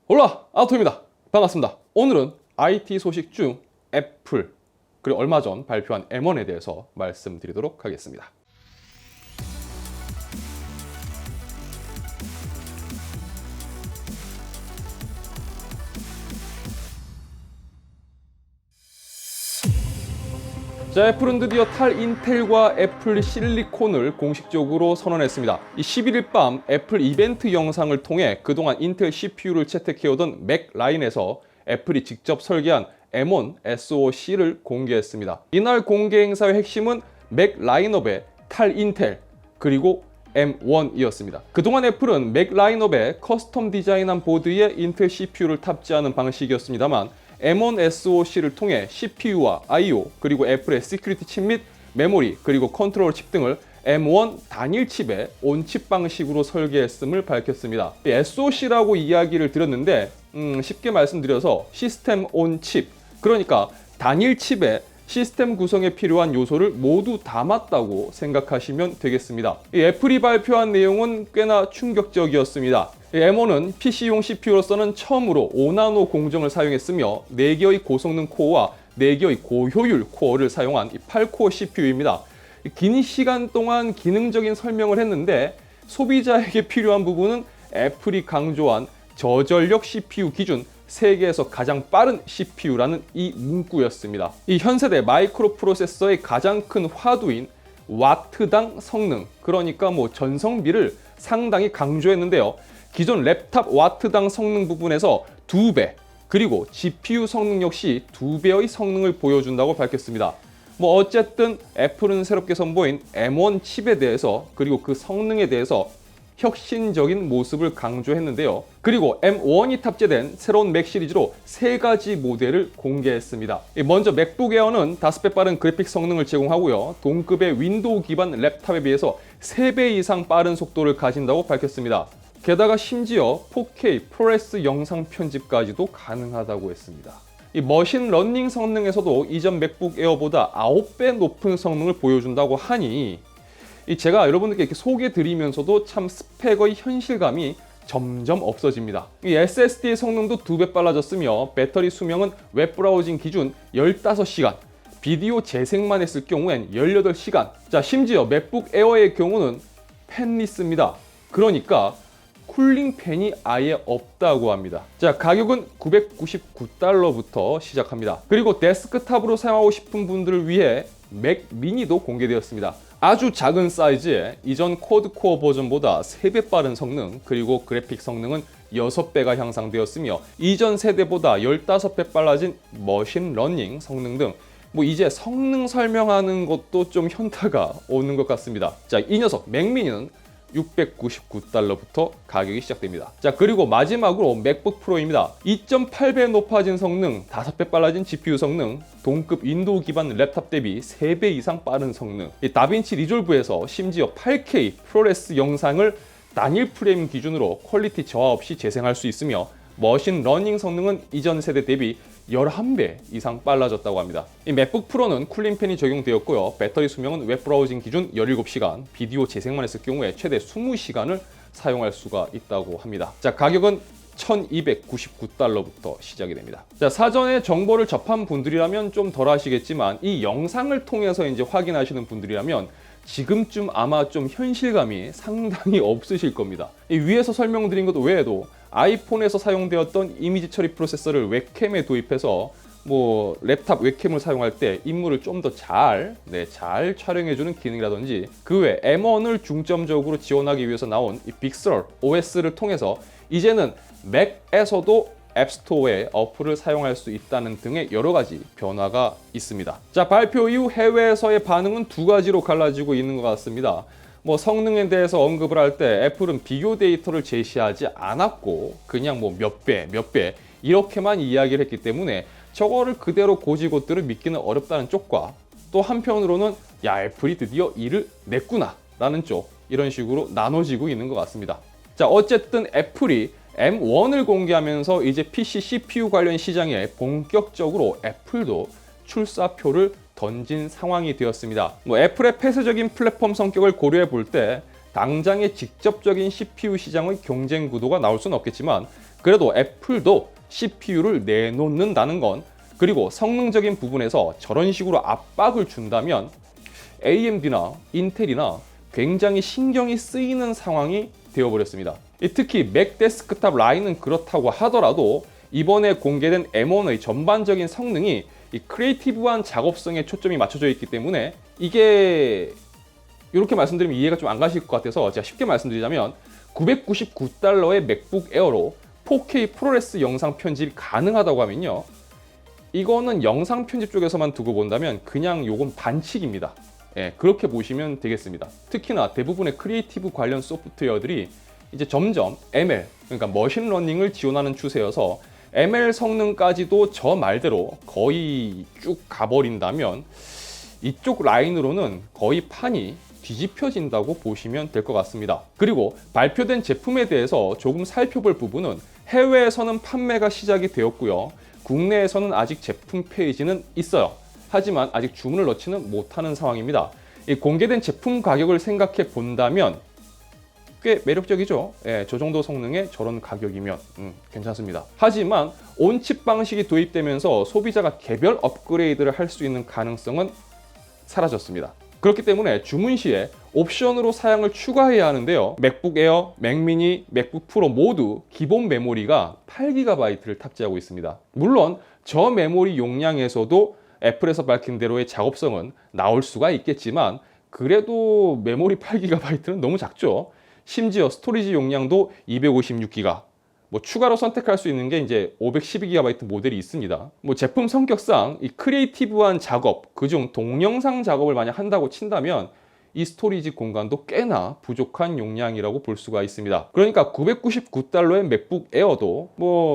올라 아토입니다. 반갑습니다. 오늘은 IT 소식 중 애플 그리고 얼마 전 발표한 M1에 대해서 말씀드리도록 하겠습니다. 자, 애플은 드디어 탈인텔과 애플 실리콘을 공식적으로 선언했습니다. 이 11일 밤 애플 이벤트 영상을 통해 그동안 인텔 CPU를 채택해오던 맥 라인에서 애플이 직접 설계한 M1 SoC를 공개했습니다. 이날 공개 행사의 핵심은 맥 라인업의 탈인텔 그리고 M1이었습니다. 그동안 애플은 맥 라인업에 커스텀 디자인한 보드에 인텔 CPU를 탑재하는 방식이었습니다만 M1 SoC를 통해 CPU와 I/O 그리고 애플의 시큐리티 칩 및 메모리 그리고 컨트롤 칩 등을 M1 단일 칩의 온칩 방식으로 설계했음을 밝혔습니다. SoC라고 이야기를 드렸는데 쉽게 말씀드려서 시스템 온 칩, 그러니까 단일 칩에 시스템 구성에 필요한 요소를 모두 담았다고 생각하시면 되겠습니다. 애플이 발표한 내용은 꽤나 충격적이었습니다. M1은 PC용 CPU로서는 처음으로 5나노 공정을 사용했으며 4개의 고성능 코어와 4개의 고효율 코어를 사용한 8코어 CPU입니다. 긴 시간 동안 기능적인 설명을 했는데 소비자에게 필요한 부분은 애플이 강조한 저전력 CPU 기준 세계에서 가장 빠른 CPU라는 이 문구였습니다. 이 현세대 마이크로 프로세서의 가장 큰 화두인 와트당 성능, 그러니까 전성비를 상당히 강조했는데요. 기존 랩탑 와트당 성능 부분에서 2배, 그리고 GPU 성능 역시 2배의 성능을 보여준다고 밝혔습니다. 어쨌든 애플은 새롭게 선보인 M1 칩에 대해서 그리고 그 성능에 대해서 혁신적인 모습을 강조했는데요. 그리고 M1이 탑재된 새로운 맥 시리즈로 3가지 모델을 공개했습니다. 먼저 맥북 에어는 5배 빠른 그래픽 성능을 제공하고요. 동급의 윈도우 기반 랩탑에 비해서 3배 이상 빠른 속도를 가진다고 밝혔습니다. 게다가 심지어 4K 프로레스 영상 편집까지도 가능하다고 했습니다. 이 머신 러닝 성능에서도 이전 맥북 에어보다 9배 높은 성능을 보여준다고 하니 제가 여러분들께 이렇게 소개드리면서도 참 스펙의 현실감이 점점 없어집니다. 이 SSD의 성능도 2배 빨라졌으며 배터리 수명은 웹브라우징 기준 15시간, 비디오 재생만 했을 경우엔 18시간. 자, 심지어 맥북 에어의 경우는 팬리스입니다. 그러니까 쿨링 팬이 아예 없다고 합니다. 자, 가격은 $999부터 시작합니다. 그리고 데스크탑으로 사용하고 싶은 분들을 위해 맥 미니도 공개되었습니다. 아주 작은 사이즈에 이전 쿼드코어 버전보다 3배 빠른 성능, 그리고 그래픽 성능은 6배가 향상되었으며 이전 세대보다 15배 빨라진 머신 러닝 성능 등 이제 성능 설명하는 것도 좀 현타가 오는 것 같습니다. 자, 이 녀석 맥미니는 $699부터 가격이 시작됩니다. 자, 그리고 마지막으로 맥북 프로입니다. 2.8배 높아진 성능, 5배 빨라진 GPU 성능, 동급 윈도우 기반 랩탑 대비 3배 이상 빠른 성능, 다빈치 리졸브에서 심지어 8K 프로레스 영상을 단일 프레임 기준으로 퀄리티 저하 없이 재생할 수 있으며 머신 러닝 성능은 이전 세대 대비 11배 이상 빨라졌다고 합니다. 이 맥북 프로는 쿨링팬이 적용되었고요. 배터리 수명은 웹브라우징 기준 17시간, 비디오 재생만 했을 경우에 최대 20시간을 사용할 수가 있다고 합니다. 자, 가격은 $1299부터 시작이 됩니다. 자, 사전에 정보를 접한 분들이라면 좀 덜 하시겠지만 이 영상을 통해서 이제 확인하시는 분들이라면 지금쯤 아마 좀 현실감이 상당히 없으실 겁니다. 이 위에서 설명드린 것 외에도 아이폰에서 사용되었던 이미지 처리 프로세서를 웹캠에 도입해서 랩탑 웹캠을 사용할 때 인물을 좀 더 잘 촬영해주는 기능이라든지 그 외 M1을 중점적으로 지원하기 위해서 나온 이 빅서 OS를 통해서 이제는 맥에서도 앱스토어에 어플을 사용할 수 있다는 등의 여러 가지 변화가 있습니다. 자, 발표 이후 해외에서의 반응은 2가지로 갈라지고 있는 것 같습니다. 성능에 대해서 언급을 할 때 애플은 비교 데이터를 제시하지 않았고 그냥 몇 배 이렇게만 이야기를 했기 때문에 저거를 그대로 고지고대로 믿기는 어렵다는 쪽과 또 한편으로는 야, 애플이 드디어 이를 냈구나 라는 쪽, 이런 식으로 나눠지고 있는 것 같습니다. 자, 어쨌든 애플이 M1을 공개하면서 이제 PC CPU 관련 시장에 본격적으로 애플도 출사표를 던진 상황이 되었습니다. 애플의 폐쇄적인 플랫폼 성격을 고려해 볼 때 당장의 직접적인 CPU 시장의 경쟁 구도가 나올 수는 없겠지만 그래도 애플도 CPU를 내놓는다는 건, 그리고 성능적인 부분에서 저런 식으로 압박을 준다면 AMD나 인텔이나 굉장히 신경이 쓰이는 상황이 되어버렸습니다. 특히 맥 데스크탑 라인은 그렇다고 하더라도 이번에 공개된 M1의 전반적인 성능이 이 크리에이티브한 작업성에 초점이 맞춰져 있기 때문에, 이게 이렇게 말씀드리면 이해가 좀 안 가실 것 같아서 제가 쉽게 말씀드리자면, $999의 맥북 에어로 4K 프로레스 영상 편집이 가능하다고 하면요, 이거는 영상 편집 쪽에서만 두고 본다면 그냥 요건 반칙입니다. 예, 그렇게 보시면 되겠습니다. 특히나 대부분의 크리에이티브 관련 소프트웨어들이 이제 점점 ML, 그러니까 머신러닝을 지원하는 추세여서 ML 성능까지도 저 말대로 거의 쭉 가버린다면 이쪽 라인으로는 거의 판이 뒤집혀진다고 보시면 될 것 같습니다. 그리고 발표된 제품에 대해서 조금 살펴볼 부분은, 해외에서는 판매가 시작이 되었고요. 국내에서는 아직 제품 페이지는 있어요. 하지만 아직 주문을 넣지는 못하는 상황입니다. 이 공개된 제품 가격을 생각해 본다면 꽤 매력적이죠. 예, 저 정도 성능에 저런 가격이면 괜찮습니다. 하지만 온칩 방식이 도입되면서 소비자가 개별 업그레이드를 할 수 있는 가능성은 사라졌습니다. 그렇기 때문에 주문 시에 옵션으로 사양을 추가해야 하는데요. 맥북 에어, 맥미니, 맥북 프로 모두 기본 메모리가 8GB를 탑재하고 있습니다. 물론 저 메모리 용량에서도 애플에서 밝힌 대로의 작업성은 나올 수가 있겠지만, 그래도 메모리 8GB는 너무 작죠. 심지어 스토리지 용량도 256GB, 추가로 선택할 수 있는 게 이제 512GB 모델이 있습니다. 제품 성격상 이 크리에이티브한 작업, 그중 동영상 작업을 만약 한다고 친다면 이 스토리지 공간도 꽤나 부족한 용량이라고 볼 수가 있습니다. 그러니까 $999의 맥북 에어도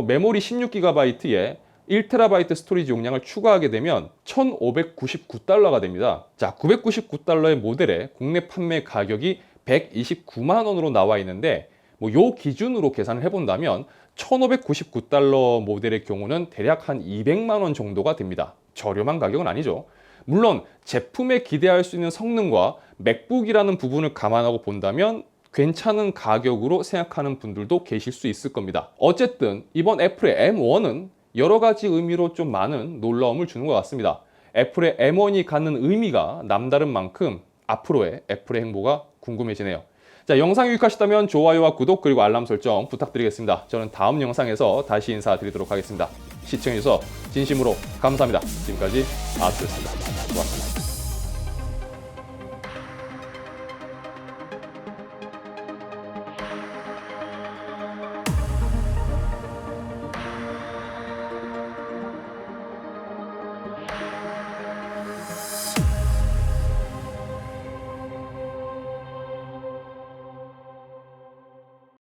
메모리 16GB에 1TB 스토리지 용량을 추가하게 되면 $1,599가 됩니다. 자, $999의 모델의 국내 판매 가격이 129만 원으로 나와 있는데, 요 기준으로 계산을 해본다면 $1,599 모델의 경우는 대략 한 200만 원 정도가 됩니다. 저렴한 가격은 아니죠. 물론 제품에 기대할 수 있는 성능과 맥북이라는 부분을 감안하고 본다면 괜찮은 가격으로 생각하는 분들도 계실 수 있을 겁니다. 어쨌든 이번 애플의 M1은 여러 가지 의미로 좀 많은 놀라움을 주는 것 같습니다. 애플의 M1이 갖는 의미가 남다른 만큼 앞으로의 애플의 행보가 궁금해지네요. 자, 영상이 유익하셨다면 좋아요와 구독, 그리고 알람 설정 부탁드리겠습니다. 저는 다음 영상에서 다시 인사드리도록 하겠습니다. 시청해주셔서 진심으로 감사합니다. 지금까지 아스였습니다. 고맙습니다.